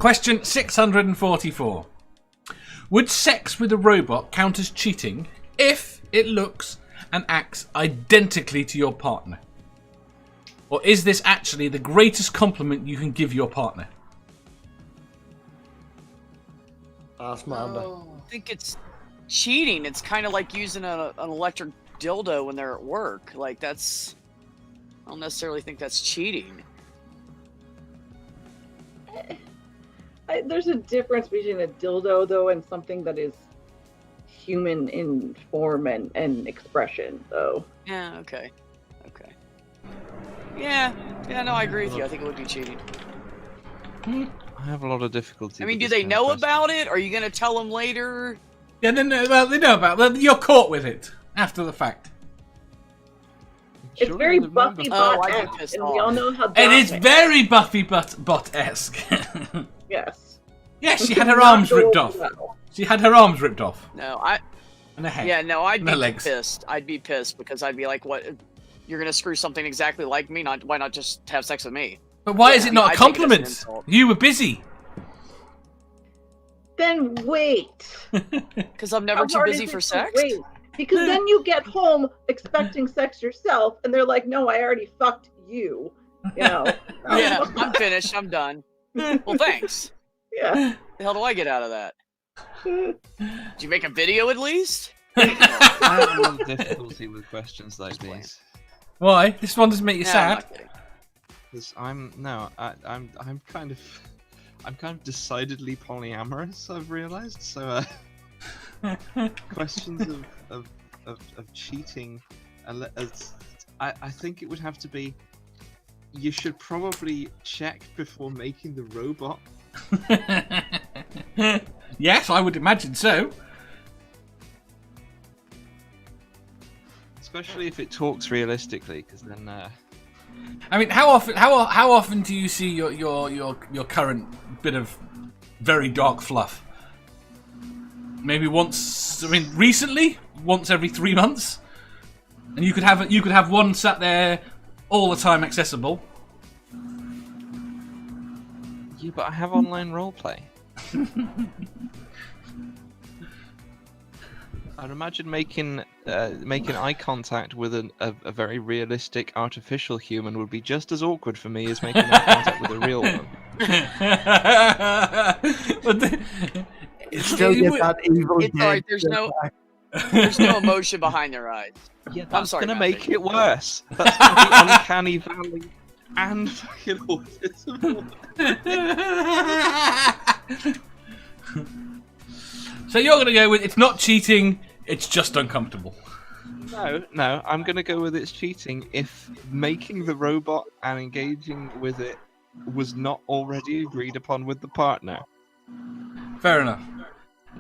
Question 644. Would sex with a robot count as cheating if it looks and acts identically to your partner? Or is this actually the greatest compliment you can give your partner? Ask Manda. I think it's cheating. It's kind of like using an electric dildo when they're at work. Like, that's... I don't necessarily think that's cheating. There's a difference between a dildo, though, and something that is human in form and expression, though. Yeah, okay. Yeah, no, I agree with you. I think it would be cheating. I have a lot of difficulty. I mean, do they know about it? Are you going to tell them later? Yeah, they know about it. You're caught with it after the fact. It's very Buffy bot-esque, and we all know how it is very Buffy bot-esque. Yes. Yes, she had her arms ripped off. She had her arms ripped off. No, And her head. Yeah, no, I'd be legs. pissed. I'd be pissed because I'd be like, what? You're going to screw something exactly like me? Why not just have sex with me? But why is it not a compliment? You were busy. Then wait. Because I'm never too busy for sex? Wait. Because then you get home expecting sex yourself, and they're like, no, I already fucked you. You know? Yeah, I'm finished. I'm done. Well, thanks. Yeah. The hell do I get out of that? Did you make a video at least? I have a lot of difficulty with questions like these. Why? This one doesn't make you No, I'm sad. not kidding. Because I'm kind of decidedly polyamorous, I've realised. So questions of cheating, I think it would have to be. You should probably check before making the robot. Yes, I would imagine so. Especially if it talks realistically, because then. I mean, how often do you see your current bit of very dark fluff? Maybe once. I mean, recently, once every 3 months, and you could have one sat there all the time accessible. Yeah, but I have online roleplay. I'd imagine making eye contact with a very realistic artificial human would be just as awkward for me as making eye contact with a real one. It's still get that evil. It's alright. There's no emotion behind their eyes. Yeah, I'm that's sorry, gonna Matthew. make it worse. That's gonna be uncanny valley and fucking autism. So you're gonna go with it's not cheating, it's just uncomfortable. No, I'm gonna go with it's cheating if making the robot and engaging with it was not already agreed upon with the partner. Fair enough.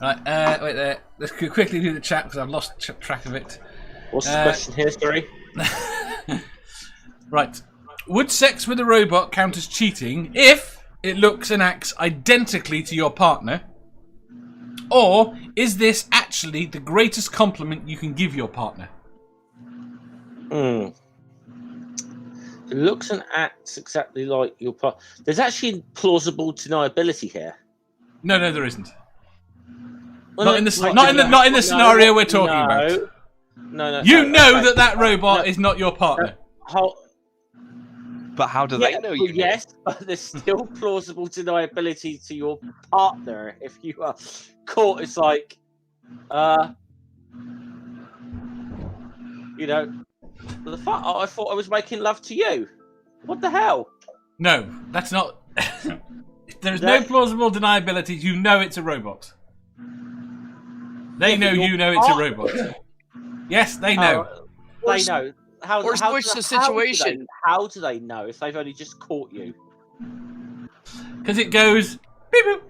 Right, wait there. Let's quickly do the chat because I've lost track of it. What's the question here, sorry? Right. Would sex with a robot count as cheating if it looks and acts identically to your partner? Or is this actually the greatest compliment you can give your partner? It looks and acts exactly like your partner. There's actually plausible deniability here. No, there isn't. Well, not in the scenario we're talking about. No. You know that robot is not your partner. But how do they know you? Yes, but there's still plausible deniability to your partner if you are caught. It's like, you know, the fuck. I thought I was making love to you. What the hell? No, that's not. There's no plausible deniability. You know it's a robot. They know you know it's a robot. Yes, they know. They know. Or switch the situation. How do they know if they've only just caught you? Because it goes beep boop.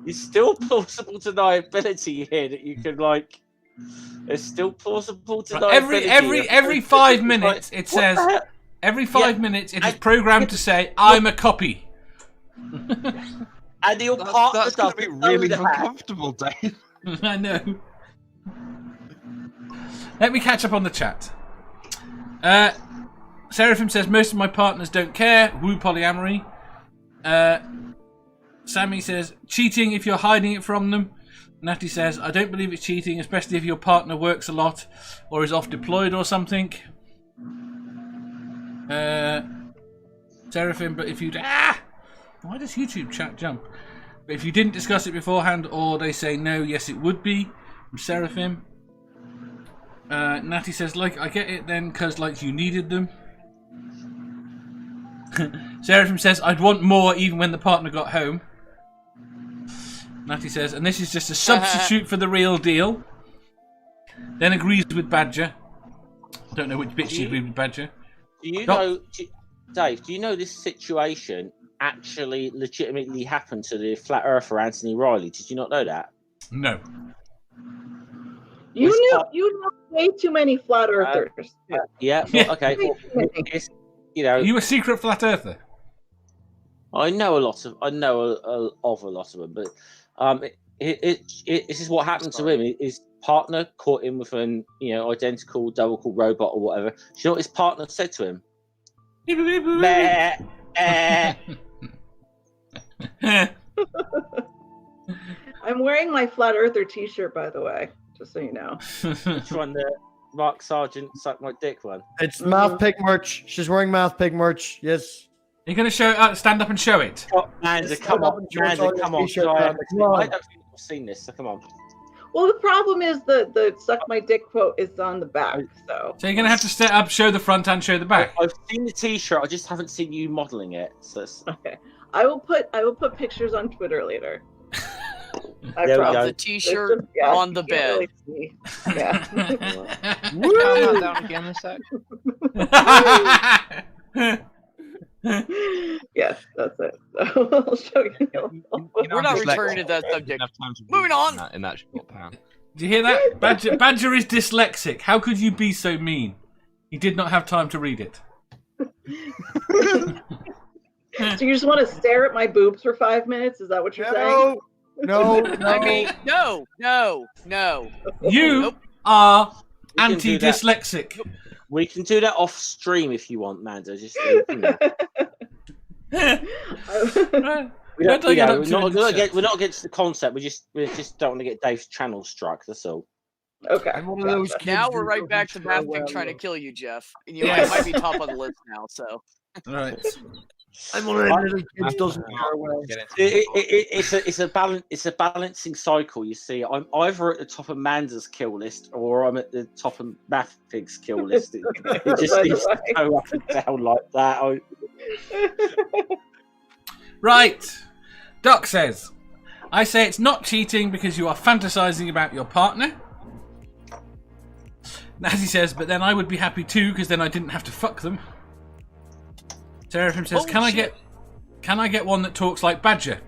There's still plausible deniability here that you can like. There's still plausible deniability. Every 5 minutes it says. Every 5 minutes it is programmed to say I'm a copy. And your partner That's gonna be really uncomfortable, Dave. I know. Let me catch up on the chat. Seraphim says, most of my partners don't care. Woo polyamory. Sammy says, cheating if you're hiding it from them. Natty says, I don't believe it's cheating, especially if your partner works a lot or is off deployed or something. Seraphim, but if you'd... Why does YouTube chat jump? But if you didn't discuss it beforehand, or they say no, yes it would be. From Seraphim. Natty says, like, I get it then, because, like, you needed them. Seraphim says, I'd want more even when the partner got home. Natty says, and this is just a substitute for the real deal. Then agrees with Badger. Don't know which bit she agreed with Badger. Do you know, Dave, do you know this situation actually legitimately happened to the flat earther Anthony Riley? Did you not know that? No. You know way too many flat earthers. Yeah. Well, okay. Well, it's, you know, Are you a secret flat earther? I know a lot of a lot of them, but this is what happened to him. His partner caught him with an identical double robot or whatever. Do you know what his partner said to him? Meh, I'm wearing my flat earther t-shirt, by the way, just so you know. Which one, the Mark Sargent suck my dick one? It's Math Pig merch. She's wearing Math Pig merch. Yes. You're going to show stand up and show it? Manda, come on. I don't think I've seen this, so come on. Well, the problem is the suck my dick quote is on the back, so. So you're going to have to step up, show the front and show the back. I've seen the t-shirt, I just haven't seen you modelling it. So okay. I will put pictures on Twitter later. The t-shirt on the bed. Really see. Yeah. Calm down again a sec. Yes, that's it. So I'll show you. We're not returning to that subject. Moving on. In that short pan. Did you hear that? Badger is dyslexic. How could you be so mean? He did not have time to read it. So you just want to stare at my boobs for 5 minutes? Is that what you're saying? No. I mean, no. You are anti-dyslexic. we can do that off stream if you want, Manda. Just we're not against the concept. We just don't want to get Dave's channel struck. That's all. Okay. I'm one of those kids Now who we're right back to doesn't Math swear Pig well. trying to kill you, Jeff. And you Yes. might be top on the list now, so. Right. I'm one of them little kids doesn't swear well. It's a balancing cycle. You see, I'm either at the top of Manda's kill list or I'm at the top of Math Pig's kill list. It just needs to go up and down like that. Right. Doc says, I say it's not cheating because you are fantasizing about your partner. Nazi says, but then I would be happy too because then I didn't have to fuck them. Seraphim says, Holy can shit. I get one that talks like Badger?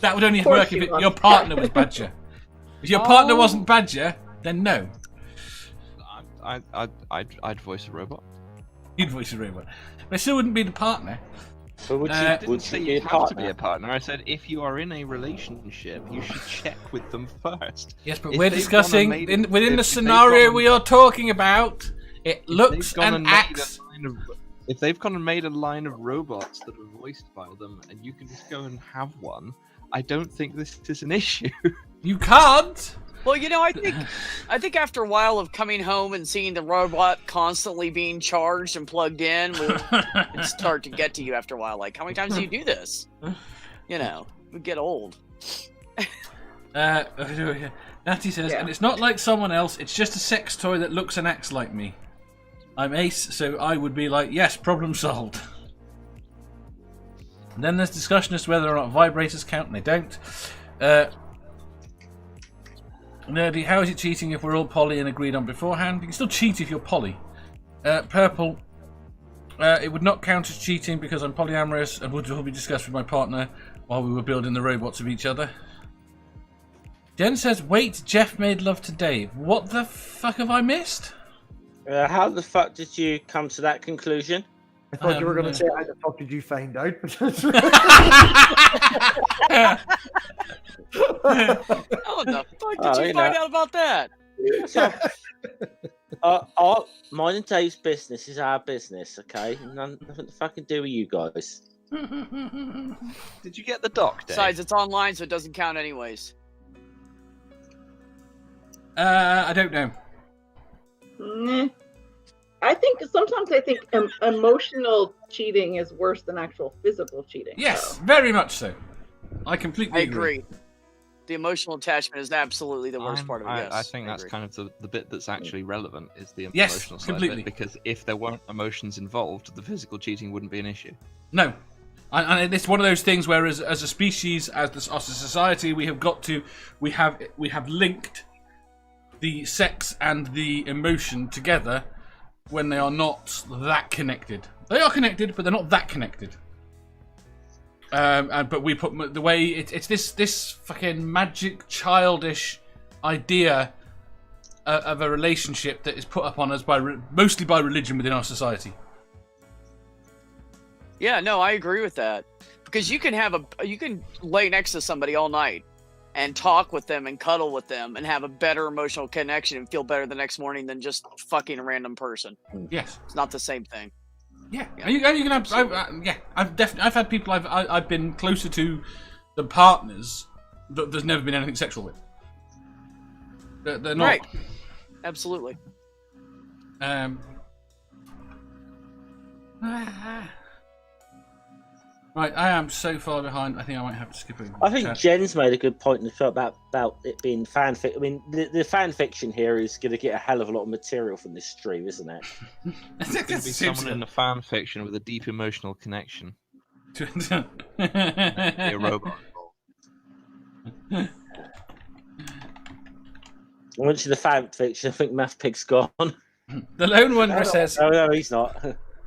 That would only Of course work if you want. your partner was Badger. If your partner wasn't Badger, then no. I'd voice a robot. You'd voice a robot. But it still wouldn't be the partner. But would I you didn't say be you a have to be partner? a partner. I said if you are in a relationship, you should check with them first. Yes, but If we're they've discussing, gone and made- within if the they've scenario gone we are talking about, it looks They've gone and made a acts. line of- If they've gone and made a line of robots that are voiced by them, and you can just go and have one, I don't think this is an issue. You can't! Well, I think after a while of coming home and seeing the robot constantly being charged and plugged in, it'd start to get to you after a while. Like, how many times do you do this? You know, we get old. Natty says, Yeah. and it's not like someone else, it's just a sex toy that looks and acts like me. I'm Ace, so I would be like, yes, problem solved. And then there's discussion as to whether or not vibrators count, and they don't. Nerdy, how is it cheating if we're all poly and agreed on beforehand? You can still cheat if you're poly. Purple, it would not count as cheating because I'm polyamorous and would all be discussed with my partner while we were building the robots of each other. Jen says, wait, Jeff made love to Dave. What the fuck have I missed? How the fuck did you come to that conclusion? I thought you were going to say, how the fuck did you find out? How the fuck did you find out about that? Mine and Dave's business is our business, okay? Nothing to fucking do with you guys. Did you get the doc, Dave? Besides, it's online, so it doesn't count anyways. I don't know. Nah. Sometimes I think emotional cheating is worse than actual physical cheating. Yes, so. very much so. I completely I agree. The emotional attachment is absolutely the worst part of it. Yes, I think that's agree. kind of the bit that's actually relevant is the Yes, emotional side completely. of it, because if there weren't emotions involved, the physical cheating wouldn't be an issue. No. And it's one of those things where as a species, as a society, we have linked the sex and the emotion together when they are not that connected. They are connected, but they're not that connected. But we put the way it's this fucking magic, childish idea of a relationship that is put upon us mostly by religion within our society. Yeah, no, I agree with that. Because you can lay next to somebody all night and talk with them and cuddle with them and have a better emotional connection and feel better the next morning than just fucking a random person. Yes. It's not the same thing. Yeah. You can have. I've had people I've been closer to the partners that there's never been anything sexual with. They're not. Right. Absolutely. Right, I am so far behind. I think I might have to skip over. I think Jen's made a good point in the show about it being fanfic. I mean, the fan fiction here is going to get a hell of a lot of material from this stream, isn't it? There's going to be someone in the fan fiction with a deep emotional connection. A robot. Once in the fan fiction, I think Math Pig's gone. The Lone Wanderer says. Oh no, he's not.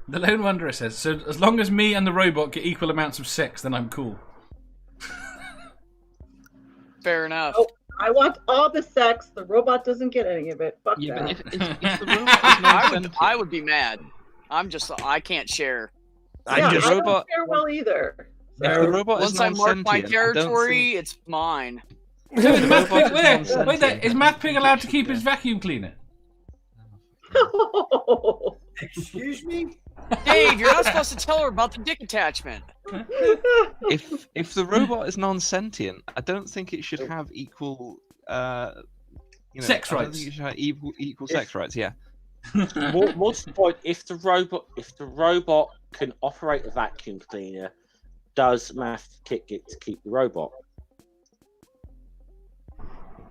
The Lone Wanderer says, so as long as me and the robot get equal amounts of sex, then I'm cool. Fair enough. Oh, I want all the sex. The robot doesn't get any of it. Fuck that. But if the robot is non-sentient, I would be mad. I can't share. Yeah, the I robot, don't care well either. if the robot is Once I mark my non-sentient, I don't territory, think- it's mine. So is Math Pig, Robot is wait there, is Math Pig allowed to keep his vacuum cleaner? Excuse me? Dave, you're not supposed to tell her about the dick attachment. If the robot is non-sentient, I don't think it should have equal, Sex I don't rights. think it should have equal sex rights. Yeah. More to the point, if the robot can operate a vacuum cleaner, does Math Pig get to keep the robot?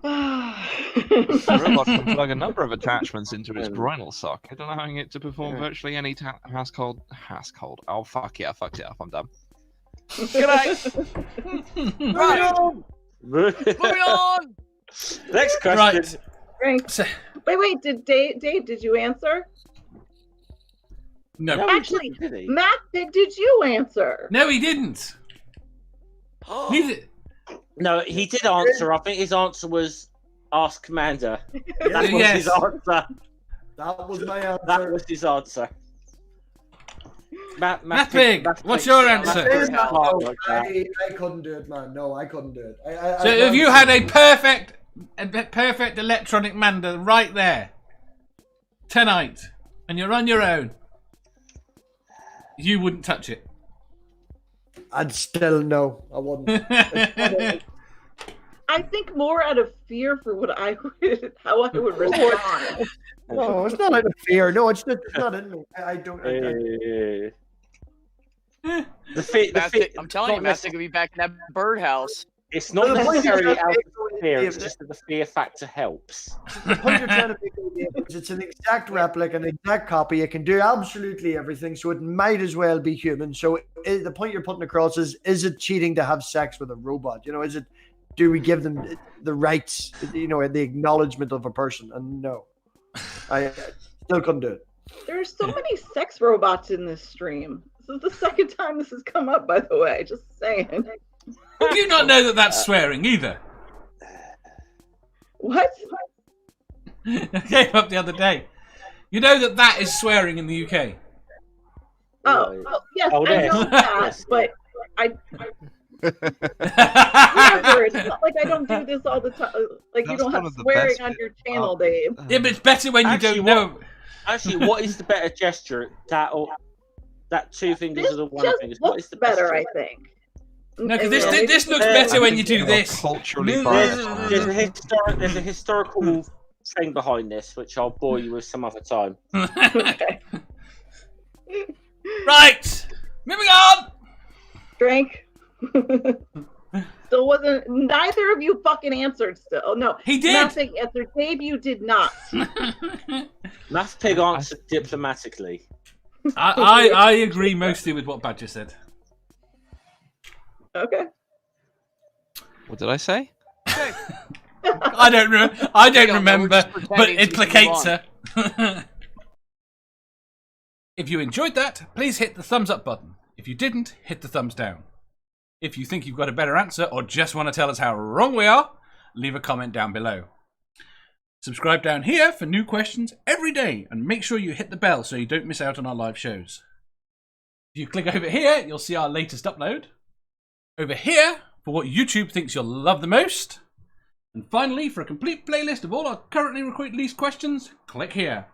The robot can plug a number of attachments into its groinal socket, allowing it to perform virtually any household. Oh fuck yeah, I fucked it up. I'm done. Good night. Right. Moving on. Next question. Right. Right. So, Wait, did Dave, did you answer? no. No, Actually, did he? Matt, did you answer? No, he didn't. Neither. No, he did answer. I think his answer was ask Commander. That was Yes. his answer. That was my answer. That was his answer. Math Pig, what's your answer? I couldn't do it, man. No, I couldn't do it. So if you had a perfect electronic Manda right there tonight, and you're on your own, you wouldn't touch it. I'd still no. I wouldn't. I think more out of fear for how I would respond. No, it's not out of fear. No, it's not in me. I don't. I'm telling you, Matt, could be back in that birdhouse. It's not The point necessarily you're out trying of to fear, make it's just that the fear factor helps. The point you're trying to make is it's an exact replica, an exact copy. It can do absolutely everything, so it might as well be human. So the point you're putting across is it cheating to have sex with a robot? You know, do we give them the rights, you know, the acknowledgement of a person? And no, I still couldn't do it. There's so many sex robots in this stream. This is the second time this has come up, by the way. Just saying. Do you not know that that's swearing either? What? It came up the other day. You know that is swearing in the UK. Oh yes, Oh, I yes. know that, Yes. but Whatever. It's not like I don't do this all the time. Like, you That's don't one have of the swearing best on bits your channel, of- Dave. Yeah, but it's better when you Actually, don't know. Actually, what is the better gesture? That or that two fingers This or the one just finger? What looks is the best better, I gesture? think. No, because And yeah, this looks I better when think you do you're this. culturally No, biased. There's a historical thing behind this, which I'll bore you with some other time. Okay. Right, moving on. Drink. Still wasn't. Neither of you fucking answered. Still, oh, no. He did. Nothing answered. Dave, you did not. Math Pig answered diplomatically. I agree mostly with what Badger said. Okay. What did I say? I don't remember, just but pretending it to move placates on. her. If you enjoyed that, please hit the thumbs up button. If you didn't, hit the thumbs down. If you think you've got a better answer or just want to tell us how wrong we are, leave a comment down below. Subscribe down here for new questions every day and make sure you hit the bell so you don't miss out on our live shows. If you click over here, you'll see our latest upload. Over here, for what YouTube thinks you'll love the most. And finally, for a complete playlist of all our currently released questions, click here.